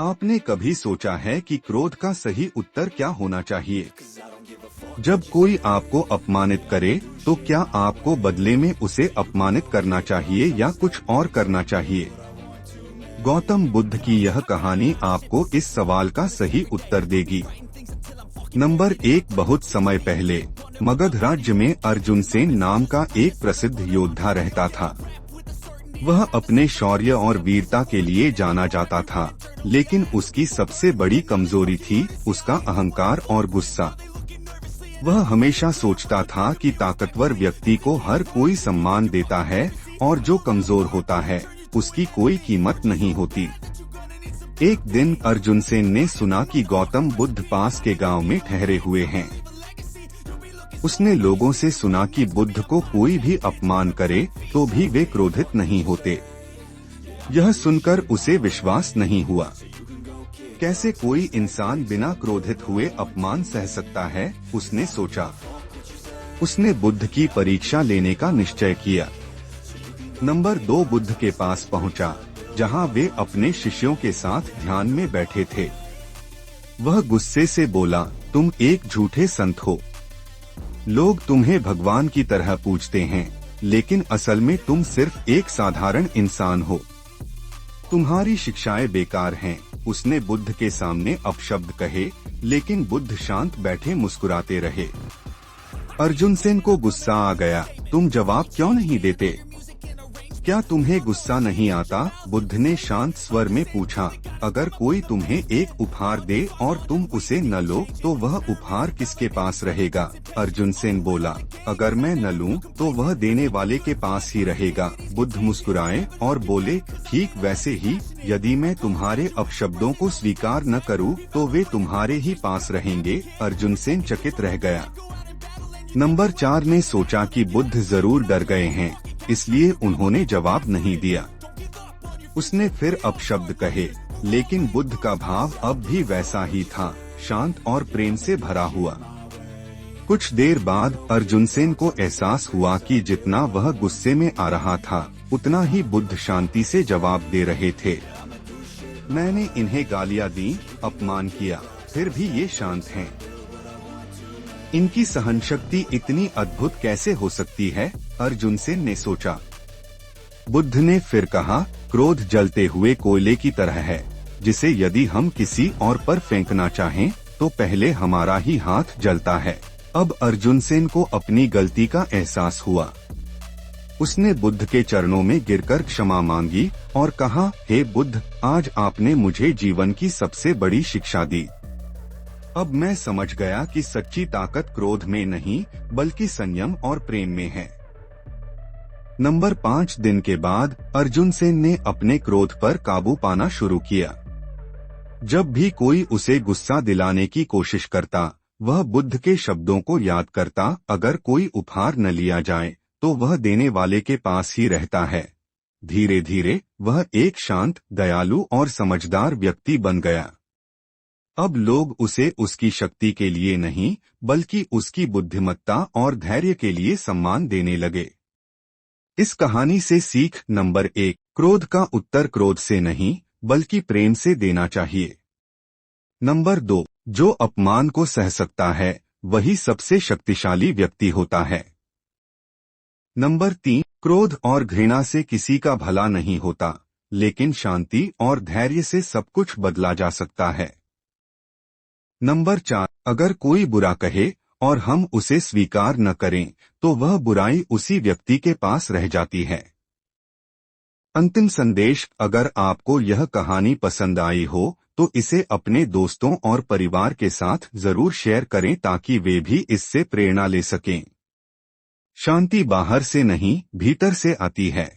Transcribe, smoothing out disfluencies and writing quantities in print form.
आपने कभी सोचा है कि क्रोध का सही उत्तर क्या होना चाहिए? जब कोई आपको अपमानित करे तो क्या आपको बदले में उसे अपमानित करना चाहिए या कुछ और करना चाहिए? गौतम बुद्ध की यह कहानी आपको इस सवाल का सही उत्तर देगी। नंबर 1। बहुत समय पहले मगध राज्य में अर्जुन सेन नाम का एक प्रसिद्ध योद्धा रहता था। वह अपने शौर्य और वीरता के लिए जाना जाता था, लेकिन उसकी सबसे बड़ी कमजोरी थी उसका अहंकार और गुस्सा। वह हमेशा सोचता था कि ताकतवर व्यक्ति को हर कोई सम्मान देता है और जो कमजोर होता है उसकी कोई कीमत नहीं होती। एक दिन अर्जुन सेन ने सुना कि गौतम बुद्ध पास के गांव में ठहरे हुए हैं। उसने लोगों से सुना कि बुद्ध को कोई भी अपमान करे तो भी वे क्रोधित नहीं होते। यह सुनकर उसे विश्वास नहीं हुआ। कैसे कोई इंसान बिना क्रोधित हुए अपमान सह सकता है, उसने सोचा। उसने बुद्ध की परीक्षा लेने का निश्चय किया। नंबर 2। बुद्ध के पास पहुंचा, जहां वे अपने शिष्यों के साथ ध्यान में बैठे थे। वह गुस्से से बोला, तुम एक झूठे संत हो। लोग तुम्हें भगवान की तरह पूजते हैं, लेकिन असल में तुम सिर्फ एक साधारण इंसान हो। तुम्हारी शिक्षाएं बेकार हैं। उसने बुद्ध के सामने अपशब्द कहे, लेकिन बुद्ध शांत बैठे मुस्कुराते रहे। अर्जुन सेन को गुस्सा आ गया, तुम जवाब क्यों नहीं देते? क्या तुम्हें गुस्सा नहीं आता? बुद्ध ने शांत स्वर में पूछा। अगर कोई तुम्हें एक उपहार दे और तुम उसे न लो तो वह उपहार किसके पास रहेगा? अर्जुन सेन बोला, अगर मैं न लूं तो वह देने वाले के पास ही रहेगा। बुद्ध मुस्कुराए और बोले, ठीक वैसे ही यदि मैं तुम्हारे अपशब्दों को स्वीकार न करूं तो वे तुम्हारे ही पास रहेंगे। अर्जुन सेन चकित रह गया। नंबर 4 ने सोचा कि बुद्ध जरूर डर गए हैं, इसलिए उन्होंने जवाब नहीं दिया। उसने फिर अपशब्द कहे, लेकिन बुद्ध का भाव अब भी वैसा ही था, शांत और प्रेम से भरा हुआ। कुछ देर बाद अर्जुन सेन को एहसास हुआ कि जितना वह गुस्से में आ रहा था, उतना ही बुद्ध शांति से जवाब दे रहे थे। मैंने इन्हें गालियां दी, अपमान किया, फिर भी ये शांत हैं। इनकी सहनशक्ति इतनी अद्भुत कैसे हो सकती है? अर्जुन सेन ने सोचा। बुद्ध ने फिर कहा, क्रोध जलते हुए कोयले की तरह है, जिसे यदि हम किसी और पर फेंकना चाहें तो पहले हमारा ही हाथ जलता है। अब अर्जुन सेन को अपनी गलती का एहसास हुआ। उसने बुद्ध के चरणों में गिरकर क्षमा मांगी और कहा, हे बुद्ध, आज आपने मुझे जीवन की सबसे बड़ी शिक्षा दी। अब मैं समझ गया कि सच्ची ताकत क्रोध में नहीं बल्कि संयम और प्रेम में है। नंबर 5 दिन के बाद अर्जुन सेन ने अपने क्रोध पर काबू पाना शुरू किया। जब भी कोई उसे गुस्सा दिलाने की कोशिश करता, वह बुद्ध के शब्दों को याद करता, अगर कोई उपहार न लिया जाए तो वह देने वाले के पास ही रहता है। धीरे धीरे वह एक शांत, दयालु और समझदार व्यक्ति बन गया। अब लोग उसे उसकी शक्ति के लिए नहीं बल्कि उसकी बुद्धिमत्ता और धैर्य के लिए सम्मान देने लगे। इस कहानी से सीख नंबर 1, क्रोध का उत्तर क्रोध से नहीं बल्कि प्रेम से देना चाहिए। नंबर 2, जो अपमान को सह सकता है वही सबसे शक्तिशाली व्यक्ति होता है। नंबर 3, क्रोध और घृणा से किसी का भला नहीं होता, लेकिन शांति और धैर्य से सब कुछ बदला जा सकता है। नंबर 4, अगर कोई बुरा कहे और हम उसे स्वीकार न करें तो वह बुराई उसी व्यक्ति के पास रह जाती है। अंतिम संदेश, अगर आपको यह कहानी पसंद आई हो तो इसे अपने दोस्तों और परिवार के साथ जरूर शेयर करें ताकि वे भी इससे प्रेरणा ले सकें। शांति बाहर से नहीं, भीतर से आती है।